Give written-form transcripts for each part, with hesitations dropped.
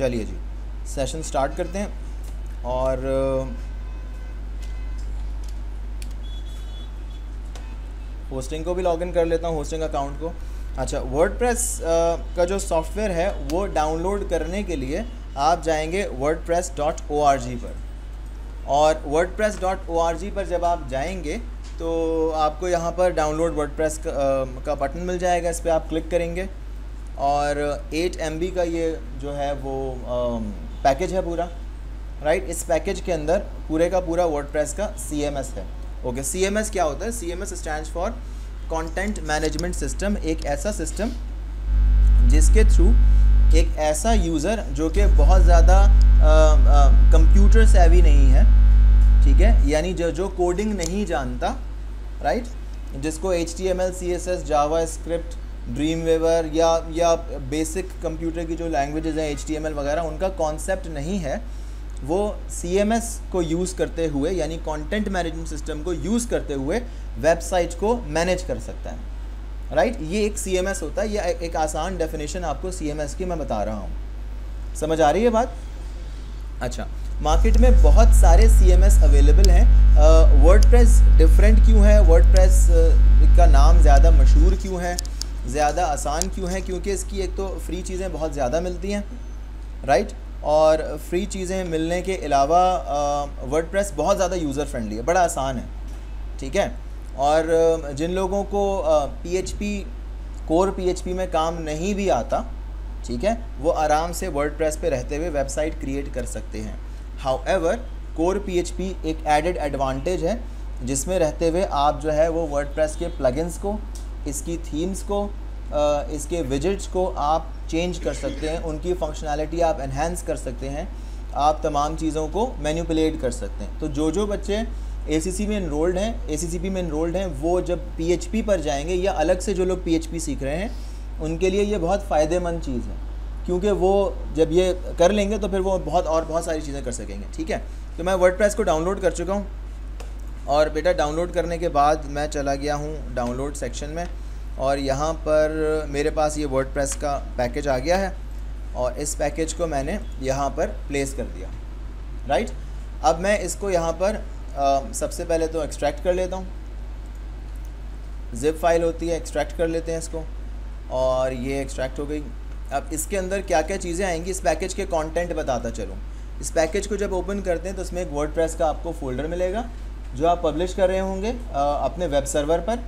चलिए जी session start करते हैं। और होस्टिंग को भी लॉगिन कर लेता हूँ, होस्टिंग अकाउंट को। अच्छा, वर्डप्रेस का जो सॉफ्टवेयर है वो डाउनलोड करने के लिए आप जाएंगे wordpress.org पर, और wordpress.org पर जब आप जाएंगे तो आपको यहाँ पर डाउनलोड वर्डप्रेस का बटन मिल जाएगा। इस पर आप क्लिक करेंगे और 8 MB का ये जो है वो पैकेज है पूरा, राइट। इस पैकेज के अंदर पूरे का पूरा वर्डप्रेस का CMS है। ओके, CMS क्या होता है? CMS stands for content management system. एक ऐसा सिस्टम जिसके थ्रू एक ऐसा यूज़र जो कि बहुत ज़्यादा कंप्यूटर सेवी नहीं है, ठीक है, यानी जो कोडिंग नहीं जानता, राइट, जिसको HTML, CSS, जावास्क्रिप्ट, ड्रीमवेवर या बेसिक कंप्यूटर की जो लैंग्वेजेस हैं HTML वगैरह, उनका कॉन्सेप्ट नहीं है, वो CMS को यूज़ करते हुए यानी कंटेंट मैनेजमेंट सिस्टम को यूज़ करते हुए वेबसाइट को मैनेज कर सकता है, राइट। ये एक CMS होता है। ये एक आसान डेफिनेशन आपको CMS की मैं बता रहा हूँ। समझ आ रही है बात? अच्छा, मार्केट में बहुत सारे CMS अवेलेबल हैं। वर्डप्रेस डिफरेंट क्यों है? वर्डप्रेस का नाम ज़्यादा मशहूर क्यों है, ज़्यादा आसान क्यों है? क्योंकि इसकी एक तो फ्री चीज़ें बहुत ज़्यादा मिलती हैं, राइट, और फ्री चीज़ें मिलने के अलावा वर्डप्रेस बहुत ज़्यादा यूज़र फ्रेंडली है, बड़ा आसान है, ठीक है। और जिन लोगों को PHP कोर PHP में काम नहीं भी आता, ठीक है, वो आराम से वर्डप्रेस पे रहते हुए वेबसाइट क्रिएट कर सकते हैं। हाउएवर कोर PHP एक एडेड एडवांटेज है जिसमें रहते हुए आप जो है वो वर्डप्रेस के प्लगइन्स को, इसकी थीम्स को, इसके विजेट्स को आप चेंज कर सकते हैं, उनकी फंक्शनैलिटी आप एनहांस कर सकते हैं, आप तमाम चीज़ों को मैनिपुलेट कर सकते हैं। तो जो बच्चे ACC में इनरोल्ड हैं, ACCP में इनरोल्ड हैं, वो जब PHP पर जाएंगे या अलग से जो लोग PHP सीख रहे हैं उनके लिए ये बहुत फ़ायदेमंद चीज़ है, क्योंकि वो जब ये कर लेंगे तो फिर वो बहुत सारी चीज़ें कर सकेंगे, ठीक है। तो मैं वर्डप्रेस को डाउनलोड कर चुका हूँ, और बेटा डाउनलोड करने के बाद मैं चला गया हूँ डाउनलोड सेक्शन में, और यहाँ पर मेरे पास ये वर्डप्रेस का पैकेज आ गया है, और इस पैकेज को मैंने यहाँ पर प्लेस कर दिया, राइट। अब मैं इसको यहाँ पर सबसे पहले तो एक्सट्रैक्ट कर लेता हूँ। ज़िप फाइल होती है, एक्सट्रैक्ट कर लेते हैं इसको, और ये एक्सट्रैक्ट हो गई। अब इसके अंदर क्या क्या चीज़ें आएंगी, इस पैकेज के कंटेंट बताता चलूँ। इस पैकेज को जब ओपन करते हैं तो इसमें एक वर्डप्रेस का आपको फ़ोल्डर मिलेगा जो आप पब्लिश कर रहे होंगे अपने वेब सर्वर पर,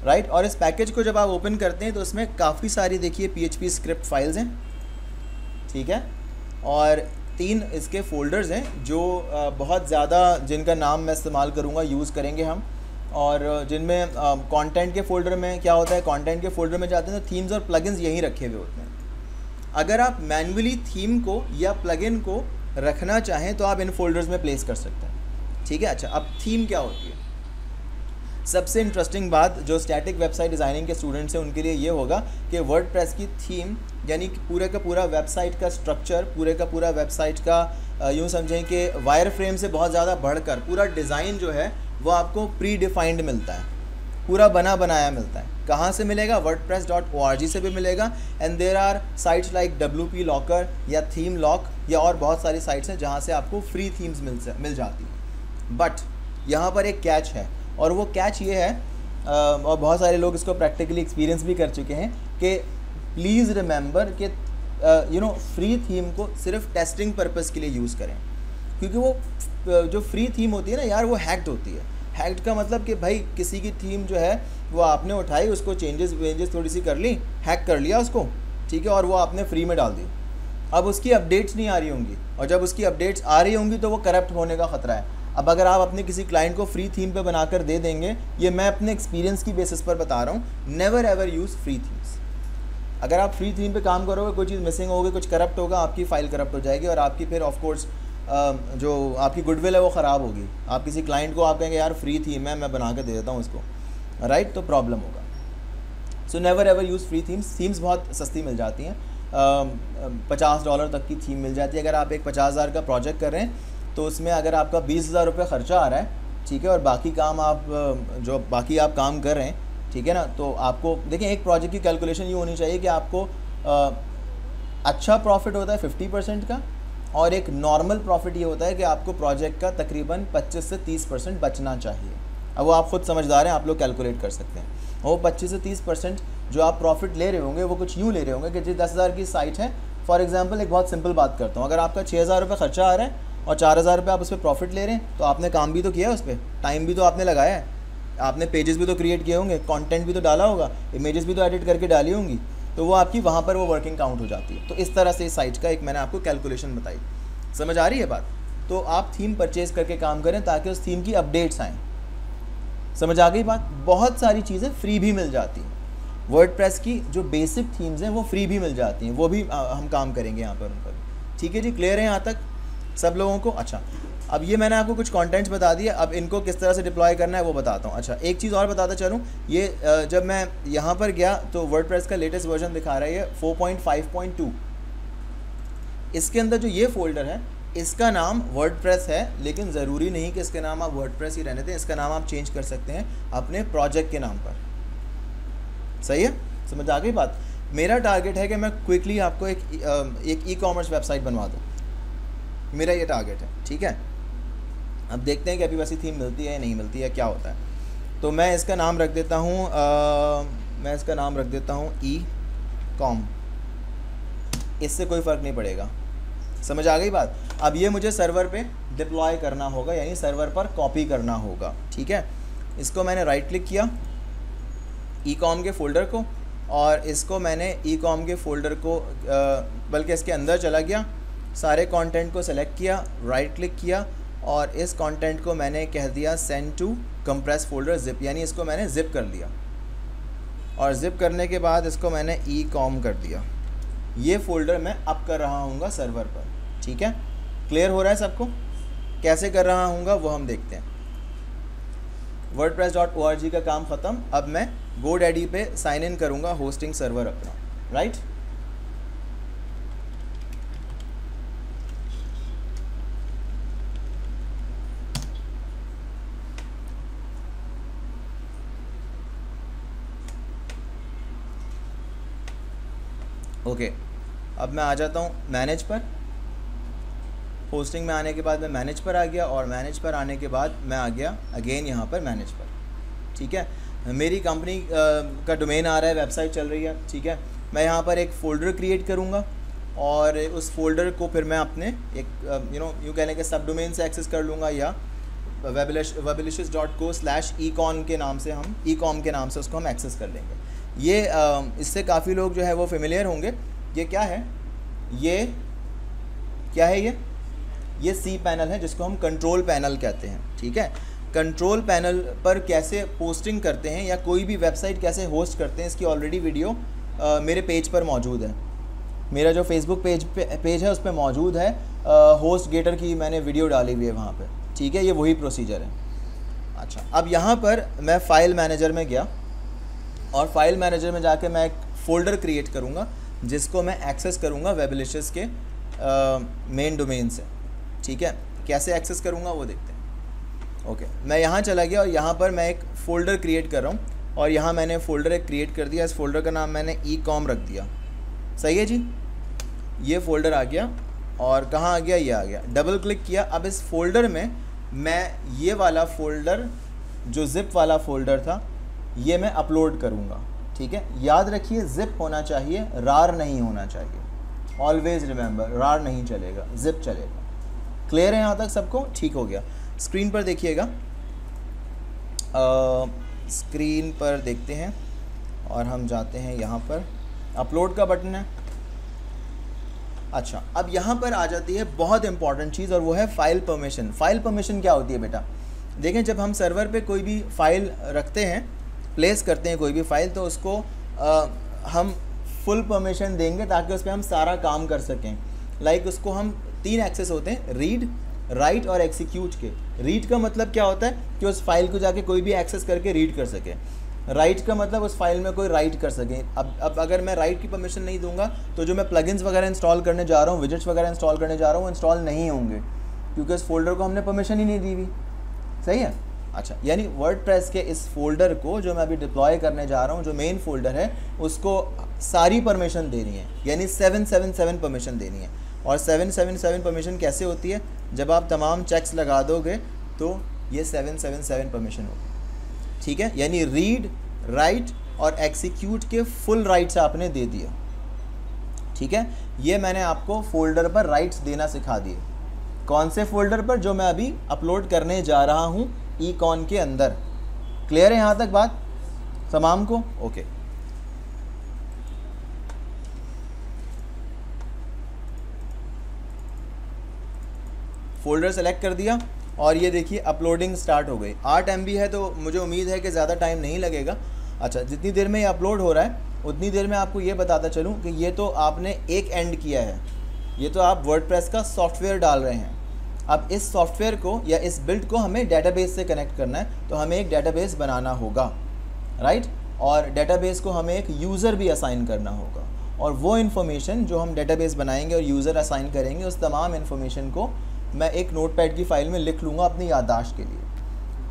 राइट। और इस पैकेज को जब आप ओपन करते हैं तो उसमें काफ़ी सारी देखिए PHP स्क्रिप्ट फाइल्स हैं, ठीक है, और 3 इसके फ़ोल्डर्स हैं जो बहुत ज़्यादा, जिनका नाम मैं इस्तेमाल करूँगा, यूज़ करेंगे हम, और जिनमें कंटेंट के फ़ोल्डर में क्या होता है, कंटेंट के फ़ोल्डर में जाते हैं तो थीम्स और प्लगइन्स यहीं रखे हुए होते हैं। अगर आप मैन्युअली थीम को या प्लगइन को रखना चाहें तो आप इन फोल्डर्स में प्लेस कर सकते हैं, ठीक है। अच्छा, अब थीम क्या होती है? सबसे इंटरेस्टिंग बात जो स्टैटिक वेबसाइट डिज़ाइनिंग के स्टूडेंट्स हैं उनके लिए ये होगा कि वर्डप्रेस की थीम यानी कि पूरे का पूरा वेबसाइट का स्ट्रक्चर, पूरे का पूरा वेबसाइट का यूँ समझें कि वायर फ्रेम से बहुत ज़्यादा बढ़कर पूरा डिज़ाइन जो है वो आपको प्री डिफाइंड मिलता है, पूरा बना बनाया मिलता है। कहाँ से मिलेगा? wordpress.org से भी मिलेगा। And there are sites like WP locker या थीम लॉक या और बहुत सारी साइट्स हैं जहाँ से आपको फ्री थीम्स मिल जाती हैं। बट यहाँ पर एक कैच है, और वो कैच ये है, और बहुत सारे लोग इसको प्रैक्टिकली एक्सपीरियंस भी कर चुके हैं, कि प्लीज़ रिमेंबर कि फ्री थीम को सिर्फ टेस्टिंग पर्पज़ के लिए यूज़ करें, क्योंकि वो जो फ्री थीम होती है ना यार, वो हैक्ड होती है। हैक्ड का मतलब कि भाई किसी की थीम जो है वो आपने उठाई, उसको चेंजेस थोड़ी सी कर ली, हैक कर लिया उसको, ठीक है, और वो आपने फ्री में डाल दी। अब उसकी अपडेट्स नहीं आ रही होंगी, और जब उसकी अपडेट्स आ रही होंगी तो वो करप्ट होने का ख़तरा है। अब अगर आप अपने किसी क्लाइंट को फ्री थीम पे बनाकर दे देंगे, ये मैं अपने एक्सपीरियंस की बेसिस पर बता रहा हूँ, never ever use free themes. अगर आप फ्री थीम पे काम करोगे, कोई चीज़ मिसिंग होगी, कुछ करप्ट होगा, आपकी फ़ाइल करप्ट हो जाएगी, और आपकी फिर ऑफ कोर्स जो आपकी गुडविल है वो ख़राब होगी। आप किसी क्लाइंट को आप कहेंगे यार फ्री थीम है, मैं बना के दे देता हूँ उसको, राइट, तो प्रॉब्लम होगा। So never ever use free themes. Themes बहुत सस्ती मिल जाती हैं, $50 तक की थीम मिल जाती है। अगर आप एक 50,000 का प्रोजेक्ट कर रहे हैं तो उसमें अगर आपका 20,000 रुपये ख़र्चा आ रहा है, ठीक है, और बाकी काम आप जो बाकी आप काम कर रहे हैं, ठीक है ना, तो आपको देखिए एक प्रोजेक्ट की कैलकुलेशन ये होनी चाहिए कि आपको अच्छा प्रॉफिट होता है 50% का, और एक नॉर्मल प्रॉफिट ये होता है कि आपको प्रोजेक्ट का तकरीबन 25 से 30% बचना चाहिए। अब वो आप खुद समझदार हैं, आप लोग कैलकुलेट कर सकते हैं। वो 25 से 30% जो आप प्रॉफिट ले रहे होंगे वो कुछ यूँ ले रहे होंगे कि जी 10,000 की साइट है, फॉर एग्जांपल एक बहुत सिंपल बात करता हूँ, अगर आपका 6,000 रुपये खर्चा आ रहा है और 4,000 रुपये आप उस पर प्रॉफिट ले रहे हैं, तो आपने काम भी तो किया है, उस पर टाइम भी तो आपने लगाया है, आपने पेजेस भी तो क्रिएट किए होंगे, कंटेंट भी तो डाला होगा, इमेजेस भी तो एडिट करके डाली होंगी, तो वो आपकी वहाँ पर वो वर्किंग काउंट हो जाती है। तो इस तरह से इस साइट का एक मैंने आपको कैलकुलेशन बताई। समझ आ रही है बात? तो आप थीम परचेज़ करके काम करें ताकि उस थीम की अपडेट्स आएँ। समझ आ गई बात? बहुत सारी चीज़ें फ्री भी मिल जाती हैं। वर्डप्रेस की जो बेसिक थीम्स हैं वो फ्री भी मिल जाती हैं, वो भी हम काम करेंगे यहाँ पर उन पर। ठीक है जी, क्लियर है यहाँ तक सब लोगों को? अच्छा, अब ये मैंने आपको कुछ कंटेंट्स बता दिए, अब इनको किस तरह से डिप्लॉय करना है वो बताता हूँ। अच्छा, एक चीज़ और बताता चलूँ, ये जब मैं यहाँ पर गया तो वर्डप्रेस का लेटेस्ट वर्जन दिखा रहा है ये 4.5.2। इसके अंदर जो ये फोल्डर है इसका नाम वर्डप्रेस है, लेकिन ज़रूरी नहीं कि इसके नाम आप वर्डप्रेस ही रहने दें, इसका नाम आप चेंज कर सकते हैं अपने प्रोजेक्ट के नाम पर। सही है? समझ आ गई बात? मेरा टारगेट है कि मैं क्विकली आपको एक ई कॉमर्स वेबसाइट बनवा दूँ, मेरा ये टारगेट है। ठीक है, अब देखते हैं कि अभी वैसी थीम मिलती है या नहीं मिलती है, क्या होता है। तो मैं इसका नाम रख देता हूँ ई कॉम, इससे कोई फ़र्क नहीं पड़ेगा। समझ आ गई बात? अब ये मुझे सर्वर पे डिप्लॉय करना होगा, यानी सर्वर पर कॉपी करना होगा। ठीक है, इसको मैंने राइट क्लिक किया ई कॉम के फ़ोल्डर को, और इसको मैंने ई कॉम के फ़ोल्डर को बल्कि इसके अंदर चला गया, सारे कंटेंट को सेलेक्ट किया, राइट क्लिक किया, और इस कंटेंट को मैंने कह दिया send to compress folder zip, यानी इसको मैंने जिप कर लिया, और जिप करने के बाद इसको मैंने ई कॉम कर दिया। ये फ़ोल्डर मैं अप कर रहा हूँगा सर्वर पर। ठीक है, क्लियर हो रहा है सबको? कैसे कर रहा हूँगा वो हम देखते हैं। wordpress.org का काम ख़त्म, अब मैं GoDaddy पे साइन इन करूँगा होस्टिंग सर्वर अपना। राइट, ओके, अब मैं आ जाता हूँ मैनेज पर। होस्टिंग में आने के बाद मैं मैनेज पर आ गया, और मैनेज पर आने के बाद मैं आ गया अगेन यहाँ पर मैनेज पर। ठीक है, मेरी कंपनी का डोमेन आ रहा है, वेबसाइट चल रही है। ठीक है, मैं यहाँ पर एक फ़ोल्डर क्रिएट करूँगा, और उस फोल्डर को फिर मैं अपने एक यूँ कहने के सब डोमेन से एक्सेस कर लूँगा, या webelicious.co/econ के नाम से हम ecom के नाम से उसको हम एक्सेस कर लेंगे। ये इससे काफ़ी लोग जो है वो फेमिलियर होंगे। ये क्या है? ये क्या है? ये सी पैनल है, जिसको हम कंट्रोल पैनल कहते हैं। ठीक है, कंट्रोल पैनल पर कैसे पोस्टिंग करते हैं या कोई भी वेबसाइट कैसे होस्ट करते हैं, इसकी ऑलरेडी वीडियो मेरे पेज पर मौजूद है। मेरा जो फेसबुक पेज है उस पर मौजूद है, होस्ट गेटर की मैंने वीडियो डाली हुई है वहाँ पे। ठीक है, ये वही प्रोसीजर है। अच्छा, अब यहाँ पर मैं फ़ाइल मैनेजर में गया, और फाइल मैनेजर में जाके मैं एक फ़ोल्डर क्रिएट करूँगा जिसको मैं एक्सेस करूँगा वेबलिशियस के मेन डोमेन से। ठीक है, कैसे एक्सेस करूँगा वो देखते हैं। ओके, मैं यहाँ चला गया, और यहाँ पर मैं एक फ़ोल्डर क्रिएट कर रहा हूँ, और यहाँ मैंने फ़ोल्डर एक क्रिएट कर दिया। इस फोल्डर का नाम मैंने ecom रख दिया। सही है जी, ये फ़ोल्डर आ गया, और कहाँ आ गया? ये आ गया। डबल क्लिक किया, अब इस फोल्डर में मैं ये वाला फ़ोल्डर जो ज़िप वाला फ़ोल्डर था ये मैं अपलोड करूँगा। ठीक है, याद रखिए ज़िप होना चाहिए, रार नहीं होना चाहिए। ऑलवेज़ रिमेंबर, रार नहीं चलेगा, ज़िप चलेगा। क्लियर है यहाँ तक सबको? ठीक हो गया। स्क्रीन पर देखिएगा, स्क्रीन पर देखते हैं, और हम जाते हैं यहाँ पर, अपलोड का बटन है। अच्छा, अब यहाँ पर आ जाती है बहुत इंपॉर्टेंट चीज़, और वो है फ़ाइल परमिशन। फ़ाइल परमिशन क्या होती है बेटा? देखें, जब हम सर्वर पे कोई भी फ़ाइल रखते हैं, प्लेस करते हैं कोई भी फ़ाइल, तो उसको हम फुल परमिशन देंगे ताकि उस पर हम सारा काम कर सकें। लाइक उसको हम 3 एक्सेस होते हैं, रीड, राइट और एग्जीक्यूट के। रीड का मतलब क्या होता है कि उस फाइल को जाके कोई भी एक्सेस करके रीड कर सके। राइट का मतलब उस फाइल में कोई राइट कर सके। अब अगर मैं राइट की परमिशन नहीं दूंगा तो जो मैं प्लगइन्स वगैरह इंस्टॉल करने जा रहा हूँ, विजेट्स वगैरह इंस्टॉल करने जा रहा हूँ, वो इंस्टॉल नहीं होंगे, क्योंकि इस फोल्डर को हमने परमिशन ही नहीं दी हुई। सही है? अच्छा, यानी वर्डप्रेस के इस फोल्डर को जो मैं अभी डिप्लॉय करने जा रहा हूँ, जो मेन फोल्डर है, उसको सारी परमिशन देनी है, यानी 777 परमिशन देनी है। और 777 परमिशन कैसे होती है? जब आप तमाम चेक्स लगा दोगे तो ये 777 परमिशन होगी, ठीक है। यानी रीड, राइट और एग्जीक्यूट के फुल राइट्स आपने दे दिए, ठीक है। ये मैंने आपको फोल्डर पर राइट्स देना सिखा दिए। कौन से फोल्डर पर? जो मैं अभी अपलोड करने जा रहा हूँ ईकॉन के अंदर। क्लियर है यहाँ तक बात तमाम को? ओके। फोल्डर सेलेक्ट कर दिया और ये देखिए अपलोडिंग स्टार्ट हो गई। 8 MB है तो मुझे उम्मीद है कि ज़्यादा टाइम नहीं लगेगा। अच्छा, जितनी देर में ये अपलोड हो रहा है उतनी देर में आपको ये बताता चलूँ कि ये तो आपने एक एंड किया है, ये तो आप वर्डप्रेस का सॉफ्टवेयर डाल रहे हैं। अब इस सॉफ्टवेयर को या इस बिल्ड को हमें डेटाबेस से कनेक्ट करना है, तो हमें एक डेटाबेस बनाना होगा, राइट। और डेटाबेस को हमें एक यूज़र भी असाइन करना होगा, और वो इन्फॉर्मेशन जो हम डेटाबेस बनाएंगे और यूज़र असाइन करेंगे, उस तमाम इन्फॉर्मेशन को मैं एक नोटपैड की फ़ाइल में लिख लूँगा अपनी याददाश्त के लिए,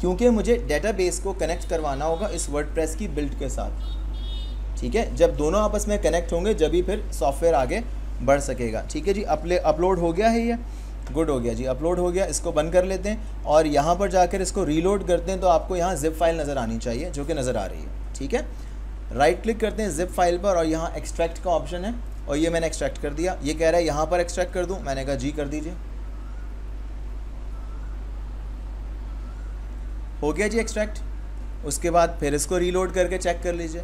क्योंकि मुझे डेटाबेस को कनेक्ट करवाना होगा इस वर्डप्रेस की बिल्ड के साथ, ठीक है। जब दोनों आपस में कनेक्ट होंगे जब ही फिर सॉफ्टवेयर आगे बढ़ सकेगा, ठीक है जी। अपलोड हो गया है, ये गुड हो गया जी, अपलोड हो गया। इसको बंद कर लेते हैं और यहाँ पर जाकर इसको रीलोड करते हैं, तो आपको यहाँ जिप फाइल नज़र आनी चाहिए, जो कि नज़र आ रही है, ठीक है। राइट क्लिक करते हैं जिप फाइल पर और यहाँ एक्सट्रैक्ट का ऑप्शन है, और ये मैंने एक्सट्रैक्ट कर दिया। ये कह रहा है यहाँ पर एक्सट्रैक्ट कर दूँ, मैंने कहा जी कर दीजिए। हो गया जी एक्सट्रैक्ट। उसके बाद फिर इसको रीलोड करके चेक कर लीजिए।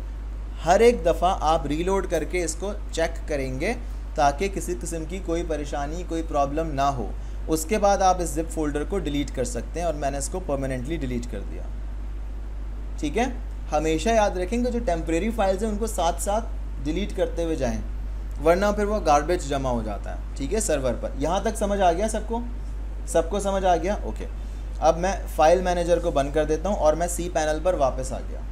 हर एक दफ़ा आप रीलोड करके इसको चेक करेंगे ताकि किसी किस्म की कोई परेशानी, कोई प्रॉब्लम ना हो। उसके बाद आप इस जिप फोल्डर को डिलीट कर सकते हैं, और मैंने इसको परमानेंटली डिलीट कर दिया, ठीक है। हमेशा याद रखेंगे जो टेम्परेरी फाइल्स हैं उनको साथ साथ डिलीट करते हुए जाएं, वरना फिर वो गार्बेज जमा हो जाता है, ठीक है, सर्वर पर। यहाँ तक समझ आ गया सबको समझ आ गया? ओके। अब मैं फाइल मैनेजर को बंद कर देता हूँ और मैं सी पैनल पर वापस आ गया,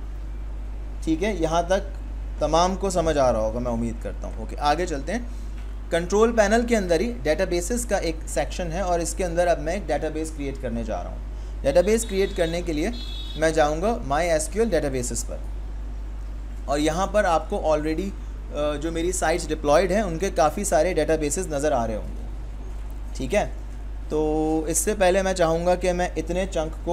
ठीक है। यहाँ तक तमाम को समझ आ रहा होगा, मैं उम्मीद करता हूँ। ओके, आगे चलते हैं। कंट्रोल पैनल के अंदर ही डेटाबेसेस का एक सेक्शन है, और इसके अंदर अब मैं एक डेटाबेस क्रिएट करने जा रहा हूँ। डेटाबेस क्रिएट करने के लिए मैं जाऊँगा MySQL डेटाबेसेस पर, और यहाँ पर आपको ऑलरेडी जो मेरी साइट्स डिप्लॉयड हैं उनके काफ़ी सारे डेटाबेसेस नज़र आ रहे होंगे, ठीक है। तो इससे पहले मैं चाहूँगा कि मैं इतने चंक को